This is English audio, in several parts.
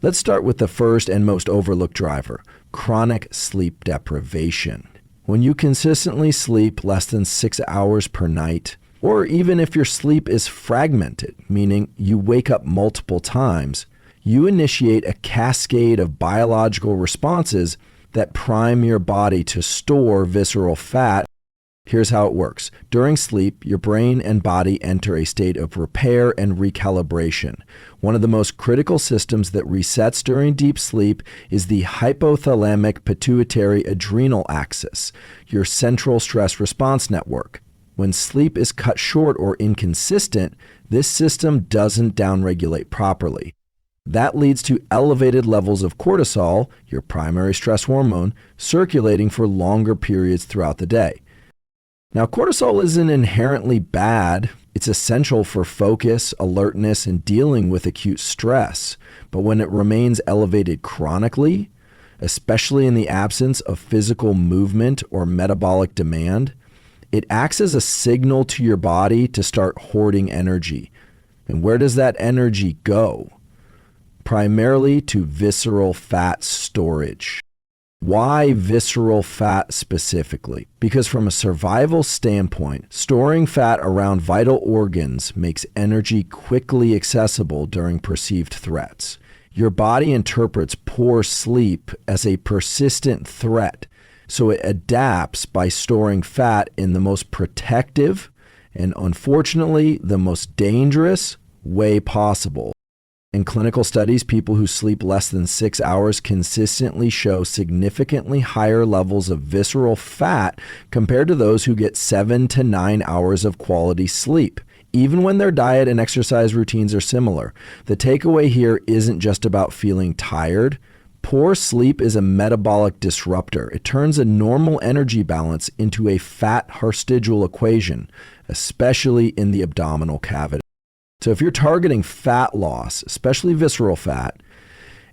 Let's start with the first and most overlooked driver, chronic sleep deprivation. When you consistently sleep less than 6 hours per night, or even if your sleep is fragmented, meaning you wake up multiple times, you initiate a cascade of biological responses that prime your body to store visceral fat. Here's how it works. During sleep, your brain and body enter a state of repair and recalibration. One of the most critical systems that resets during deep sleep is the hypothalamic pituitary adrenal axis, your central stress response network. When sleep is cut short or inconsistent, this system doesn't downregulate properly. That leads to elevated levels of cortisol, your primary stress hormone, circulating for longer periods throughout the day. Now, cortisol isn't inherently bad. It's essential for focus, alertness, and dealing with acute stress. But when it remains elevated chronically, especially in the absence of physical movement or metabolic demand, it acts as a signal to your body to start hoarding energy. And where does that energy go? Primarily to visceral fat storage. Why visceral fat specifically? Because from a survival standpoint, storing fat around vital organs makes energy quickly accessible during perceived threats. Your body interprets poor sleep as a persistent threat, so it adapts by storing fat in the most protective and, unfortunately, the most dangerous way possible. In clinical studies, people who sleep less than 6 hours consistently show significantly higher levels of visceral fat compared to those who get 7 to 9 hours of quality sleep, even when their diet and exercise routines are similar. The takeaway here isn't just about feeling tired. Poor sleep is a metabolic disruptor. It turns a normal energy balance into a fat harstigial equation, especially in the abdominal cavity. So if you're targeting fat loss, especially visceral fat,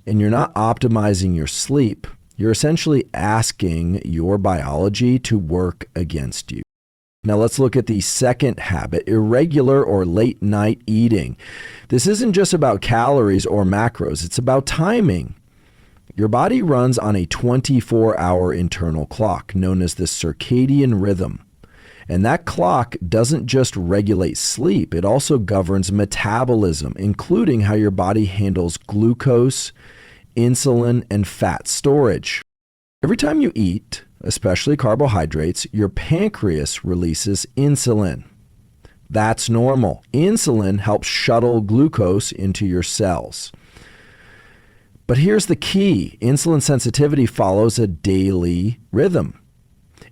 and you're not optimizing your sleep, you're essentially asking your biology to work against you. Now let's look at the second habit, irregular or late night eating. This isn't just about calories or macros, it's about timing. Your body runs on a 24-hour internal clock known as the circadian rhythm. And that clock doesn't just regulate sleep, it also governs metabolism, including how your body handles glucose, insulin, and fat storage. Every time you eat, especially carbohydrates, your pancreas releases insulin. That's normal. Insulin helps shuttle glucose into your cells. But here's the key. Insulin sensitivity follows a daily rhythm.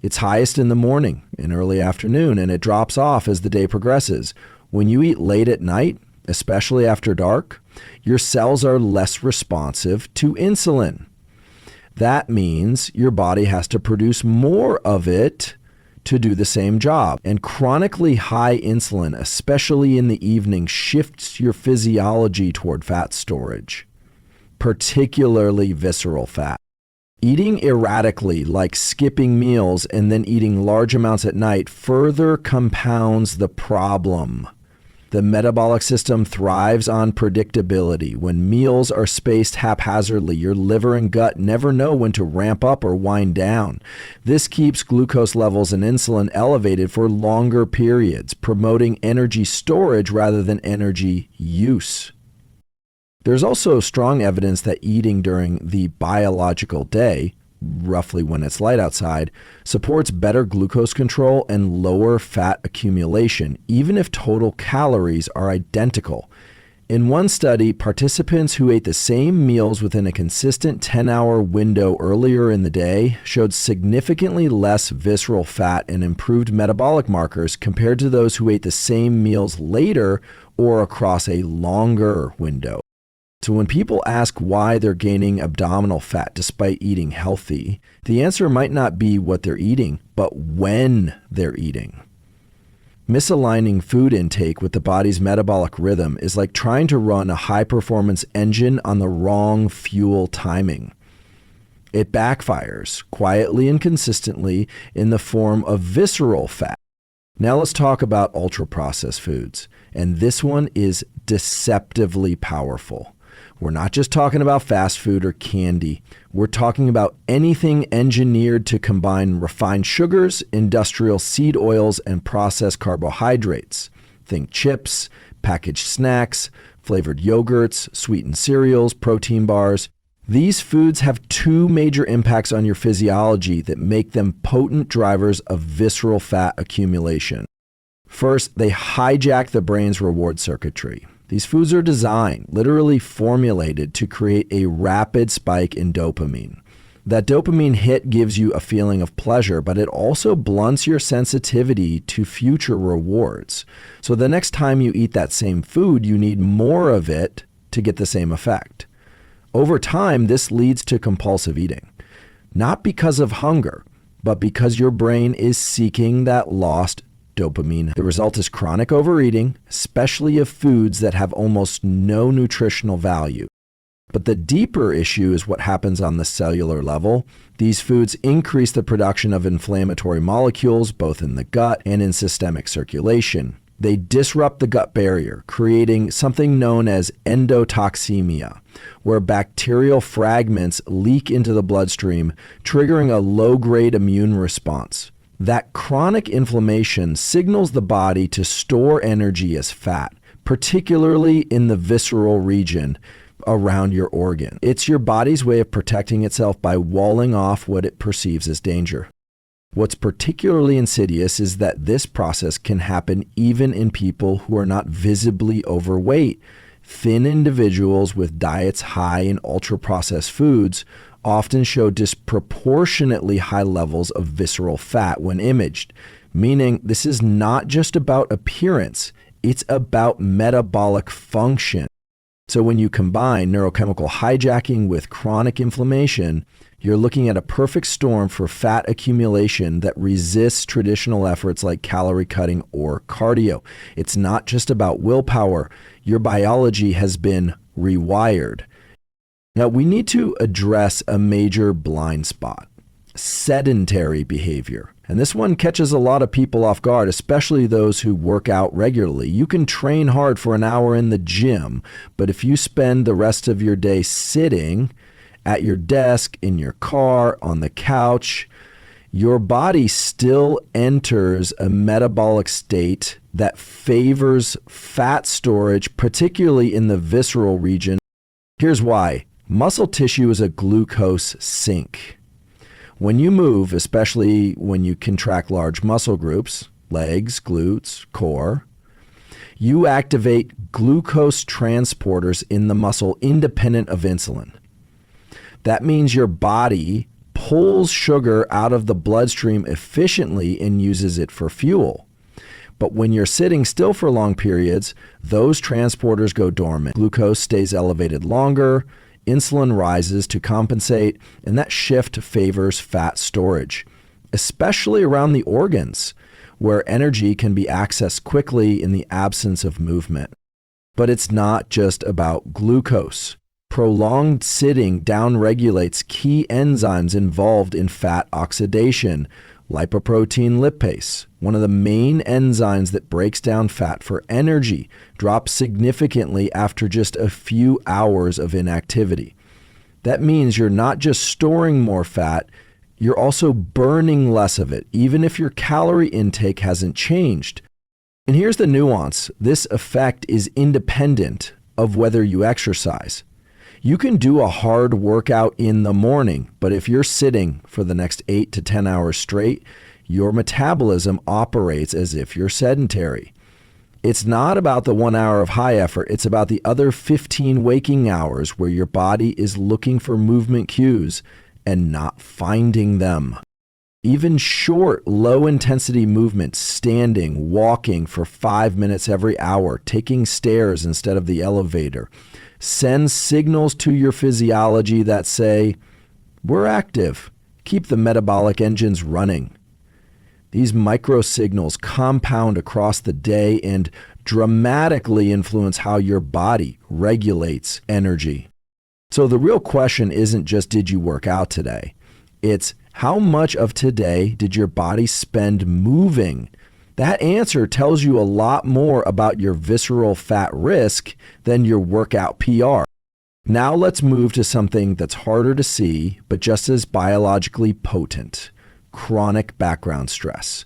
It's highest in the morning and early afternoon, and it drops off as the day progresses. When you eat late at night, especially after dark, your cells are less responsive to insulin. That means your body has to produce more of it to do the same job. And chronically high insulin, especially in the evening, shifts your physiology toward fat storage, particularly visceral fat. Eating erratically, like skipping meals and then eating large amounts at night, further compounds the problem. The metabolic system thrives on predictability. When meals are spaced haphazardly, your liver and gut never know when to ramp up or wind down. This keeps glucose levels and insulin elevated for longer periods, promoting energy storage rather than energy use. There's also strong evidence that eating during the biological day, roughly when it's light outside, supports better glucose control and lower fat accumulation, even if total calories are identical. In one study, participants who ate the same meals within a consistent 10-hour window earlier in the day showed significantly less visceral fat and improved metabolic markers compared to those who ate the same meals later or across a longer window. So when people ask why they're gaining abdominal fat despite eating healthy, the answer might not be what they're eating, but when they're eating. Misaligning food intake with the body's metabolic rhythm is like trying to run a high-performance engine on the wrong fuel timing. It backfires quietly and consistently in the form of visceral fat. Now let's talk about ultra-processed foods, and this one is deceptively powerful. We're not just talking about fast food or candy. We're talking about anything engineered to combine refined sugars, industrial seed oils, and processed carbohydrates. Think chips, packaged snacks, flavored yogurts, sweetened cereals, protein bars. These foods have two major impacts on your physiology that make them potent drivers of visceral fat accumulation. First, they hijack the brain's reward circuitry. These foods are designed, literally formulated, to create a rapid spike in dopamine. That dopamine hit gives you a feeling of pleasure, but it also blunts your sensitivity to future rewards. So the next time you eat that same food, you need more of it to get the same effect. Over time, this leads to compulsive eating, not because of hunger, but because your brain is seeking that lost dopamine. The result is chronic overeating, especially of foods that have almost no nutritional value. But the deeper issue is what happens on the cellular level. These foods increase the production of inflammatory molecules, both in the gut and in systemic circulation. They disrupt the gut barrier, creating something known as endotoxemia, where bacterial fragments leak into the bloodstream, triggering a low-grade immune response. That chronic inflammation signals the body to store energy as fat, particularly in the visceral region around your organ. It's your body's way of protecting itself by walling off what it perceives as danger. What's particularly insidious is that this process can happen even in people who are not visibly overweight. Thin individuals with diets high in ultra-processed foods often show disproportionately high levels of visceral fat when imaged, meaning this is not just about appearance, it's about metabolic function. So when you combine neurochemical hijacking with chronic inflammation, you're looking at a perfect storm for fat accumulation that resists traditional efforts like calorie cutting or cardio. It's not just about willpower. Your biology has been rewired. Now, we need to address a major blind spot: sedentary behavior. And this one catches a lot of people off guard, especially those who work out regularly. You can train hard for an hour in the gym, but if you spend the rest of your day sitting at your desk, in your car, on the couch, your body still enters a metabolic state that favors fat storage, particularly in the visceral region. Here's why. Muscle tissue is a glucose sink. When you move, especially when you contract large muscle groups, legs, glutes, core, you activate glucose transporters in the muscle independent of insulin. That means your body pulls sugar out of the bloodstream efficiently and uses it for fuel. But when you're sitting still for long periods, those transporters go dormant. Glucose stays elevated longer, insulin rises to compensate, and that shift favors fat storage, especially around the organs, where energy can be accessed quickly in the absence of movement. But it's not just about glucose. Prolonged sitting downregulates key enzymes involved in fat oxidation. Lipoprotein lipase, one of the main enzymes that breaks down fat for energy, drops significantly after just a few hours of inactivity. That means you're not just storing more fat, you're also burning less of it, even if your calorie intake hasn't changed. And here's the nuance. This effect is independent of whether you exercise. You can do a hard workout in the morning, but if you're sitting for the next 8 to 10 hours straight, your metabolism operates as if you're sedentary. It's not about the 1 hour of high effort. It's about the other 15 waking hours where your body is looking for movement cues and not finding them. Even short, low-intensity movement, standing, walking for 5 minutes every hour, taking stairs instead of the elevator, sends signals to your physiology that say, we're active, keep the metabolic engines running. These micro signals compound across the day and dramatically influence how your body regulates energy. So the real question isn't just, did you work out today? It's, how much of today did your body spend moving? That answer tells you a lot more about your visceral fat risk than your workout PR. Now let's move to something that's harder to see, but just as biologically potent: chronic background stress.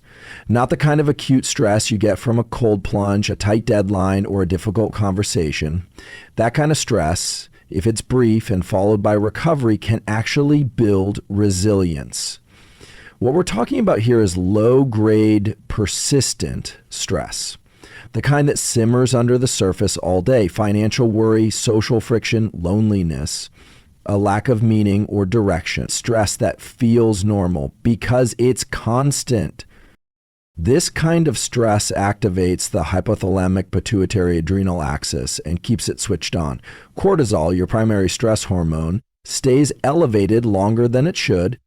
Not the kind of acute stress you get from a cold plunge, a tight deadline, or a difficult conversation. That kind of stress, if it's brief and followed by recovery, can actually build resilience. What we're talking about here is low-grade, persistent stress. The kind that simmers under the surface all day: financial worry, social friction, loneliness, a lack of meaning or direction, stress that feels normal because it's constant. This kind of stress activates the hypothalamic pituitary adrenal axis and keeps it switched on. Cortisol, your primary stress hormone, stays elevated longer than it should.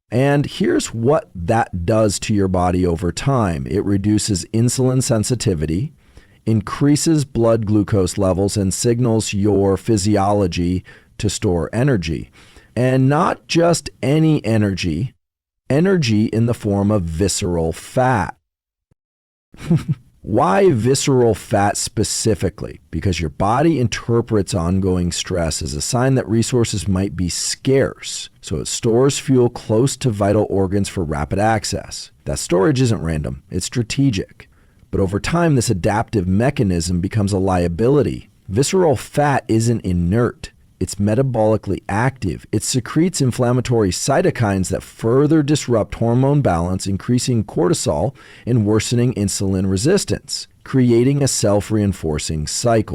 And here's what that does to your body over time. It reduces insulin sensitivity, increases blood glucose levels, and signals your physiology to store energy. And not just any energy, energy in the form of visceral fat. Why visceral fat specifically? Because your body interprets ongoing stress as a sign that resources might be scarce, so it stores fuel close to vital organs for rapid access. That storage isn't random, it's strategic. But over time, this adaptive mechanism becomes a liability. Visceral fat isn't inert. It's metabolically active. It secretes inflammatory cytokines that further disrupt hormone balance, increasing cortisol and worsening insulin resistance, creating a self-reinforcing cycle.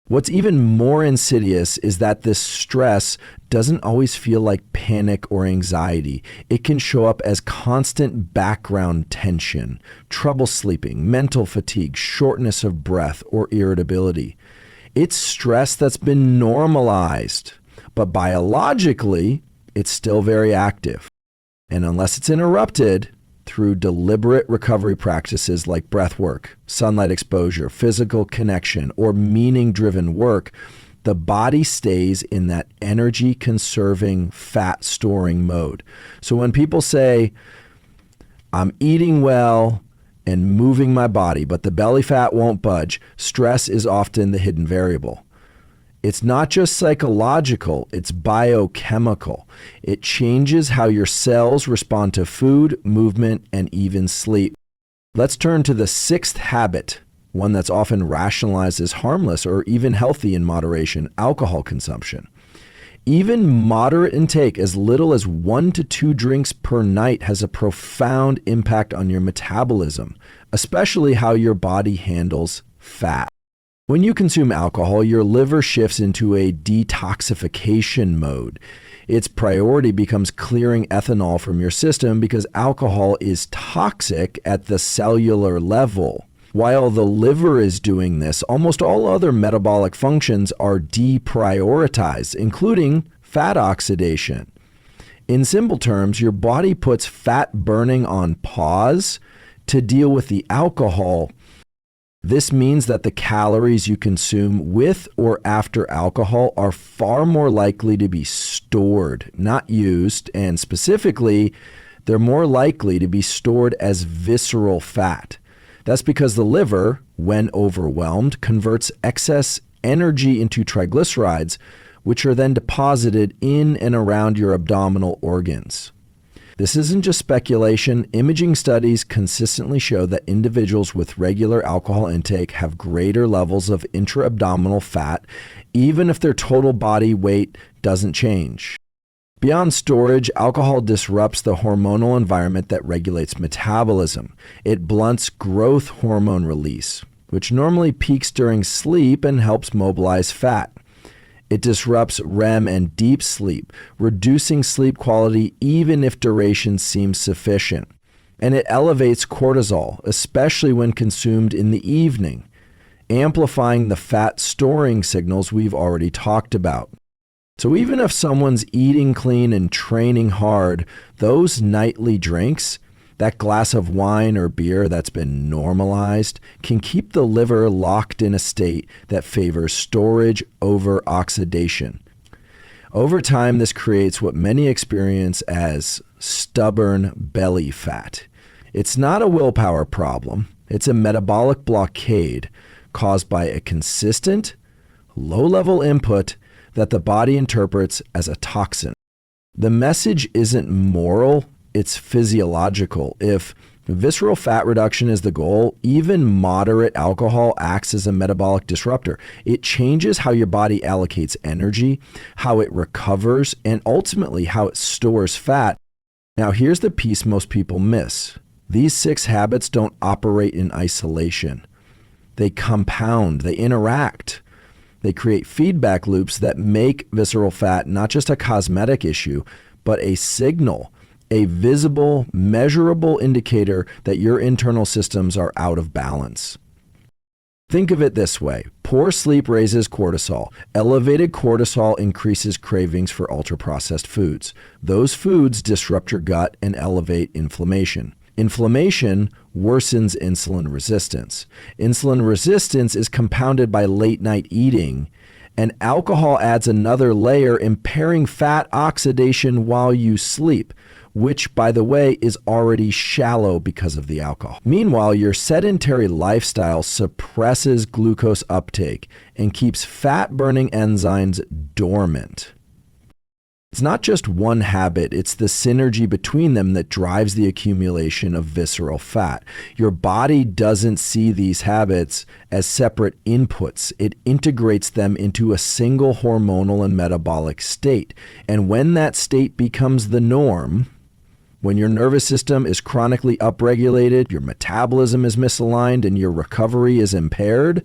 What's even more insidious is that this stress doesn't always feel like panic or anxiety. It can show up as constant background tension, trouble sleeping, mental fatigue, shortness of breath, or irritability. It's stress that's been normalized, but biologically, it's still very active. And unless it's interrupted through deliberate recovery practices like breath work, sunlight exposure, physical connection, or meaning-driven work, the body stays in that energy-conserving, fat-storing mode. So when people say, I'm eating well and moving my body, but the belly fat won't budge, stress is often the hidden variable. It's not just psychological, it's biochemical. It changes how your cells respond to food, movement, and even sleep. Let's turn to the sixth habit, one that's often rationalized as harmless or even healthy in moderation: alcohol consumption. Even moderate intake, as little as 1 to 2 drinks per night, has a profound impact on your metabolism, especially how your body handles fat. When you consume alcohol, your liver shifts into a detoxification mode. Its priority becomes clearing ethanol from your system because alcohol is toxic at the cellular level. While the liver is doing this, almost all other metabolic functions are deprioritized, including fat oxidation. In simple terms, your body puts fat burning on pause to deal with the alcohol. This means that the calories you consume with or after alcohol are far more likely to be stored, not used, and specifically, they're more likely to be stored as visceral fat. That's because the liver, when overwhelmed, converts excess energy into triglycerides, which are then deposited in and around your abdominal organs. This isn't just speculation. Imaging studies consistently show that individuals with regular alcohol intake have greater levels of intra-abdominal fat, even if their total body weight doesn't change. Beyond storage, alcohol disrupts the hormonal environment that regulates metabolism. It blunts growth hormone release, which normally peaks during sleep and helps mobilize fat. It disrupts REM and deep sleep, reducing sleep quality even if duration seems sufficient. And it elevates cortisol, especially when consumed in the evening, amplifying the fat storing signals we've already talked about. So even if someone's eating clean and training hard, those nightly drinks, that glass of wine or beer that's been normalized, can keep the liver locked in a state that favors storage over oxidation. Over time, this creates what many experience as stubborn belly fat. It's not a willpower problem. It's a metabolic blockade caused by a consistent, low-level input that the body interprets as a toxin. The message isn't moral, it's physiological. If visceral fat reduction is the goal, even moderate alcohol acts as a metabolic disruptor. It changes how your body allocates energy, how it recovers, and ultimately how it stores fat. Now, here's the piece most people miss. These 6 habits don't operate in isolation. They compound, they interact. They create feedback loops that make visceral fat not just a cosmetic issue, but a signal, a visible, measurable indicator that your internal systems are out of balance. Think of it this way. Poor sleep raises cortisol. Elevated cortisol increases cravings for ultra-processed foods. Those foods disrupt your gut and elevate inflammation. Inflammation worsens insulin resistance. Insulin resistance is compounded by late-night eating, and alcohol adds another layer, impairing fat oxidation while you sleep, which, by the way, is already shallow because of the alcohol. Meanwhile, your sedentary lifestyle suppresses glucose uptake and keeps fat-burning enzymes dormant. It's not just one habit, it's the synergy between them that drives the accumulation of visceral fat. Your body doesn't see these habits as separate inputs. It integrates them into a single hormonal and metabolic state. And when that state becomes the norm, when your nervous system is chronically upregulated, your metabolism is misaligned, and your recovery is impaired,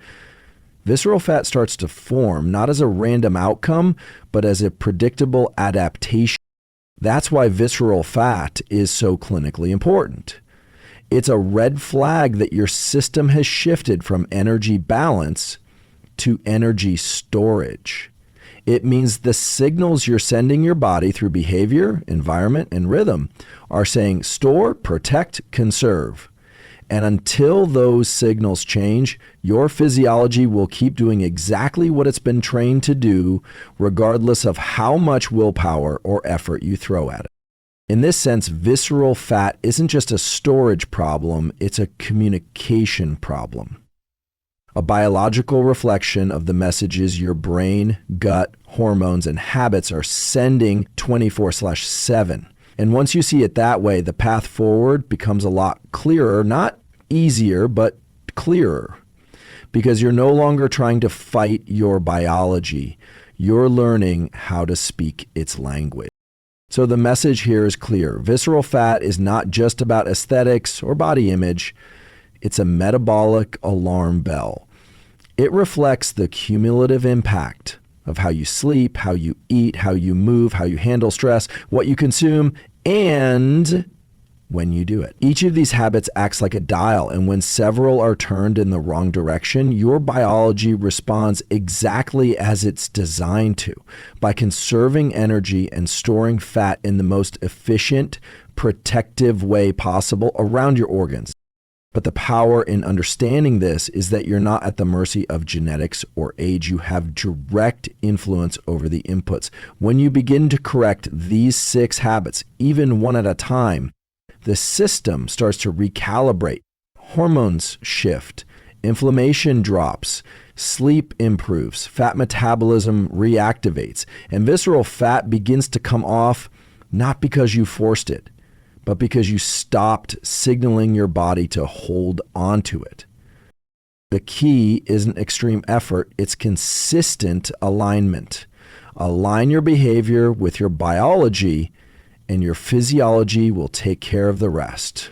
visceral fat starts to form, not as a random outcome, but as a predictable adaptation. That's why visceral fat is so clinically important. It's a red flag that your system has shifted from energy balance to energy storage. It means the signals you're sending your body through behavior, environment, and rhythm are saying store, protect, conserve. And until those signals change, your physiology will keep doing exactly what it's been trained to do, regardless of how much willpower or effort you throw at it. In this sense, visceral fat isn't just a storage problem, it's a communication problem. A biological reflection of the messages your brain, gut, hormones, and habits are sending 24/7. And once you see it that way, the path forward becomes a lot clearer, not easier, but clearer. Because you're no longer trying to fight your biology. You're learning how to speak its language. So the message here is clear. Visceral fat is not just about aesthetics or body image. It's a metabolic alarm bell. It reflects the cumulative impact of how you sleep, how you eat, how you move, how you handle stress, what you consume, and when you do it. Each of these habits acts like a dial, and when several are turned in the wrong direction, your biology responds exactly as it's designed to, by conserving energy and storing fat in the most efficient, protective way possible around your organs. But the power in understanding this is that you're not at the mercy of genetics or age. You have direct influence over the inputs. When you begin to correct these 6 habits, even one at a time, the system starts to recalibrate. Hormones shift, inflammation drops, sleep improves, fat metabolism reactivates, and visceral fat begins to come off not because you forced it, but because you stopped signaling your body to hold on to it. The key isn't extreme effort, it's consistent alignment. Align your behavior with your biology, and your physiology will take care of the rest.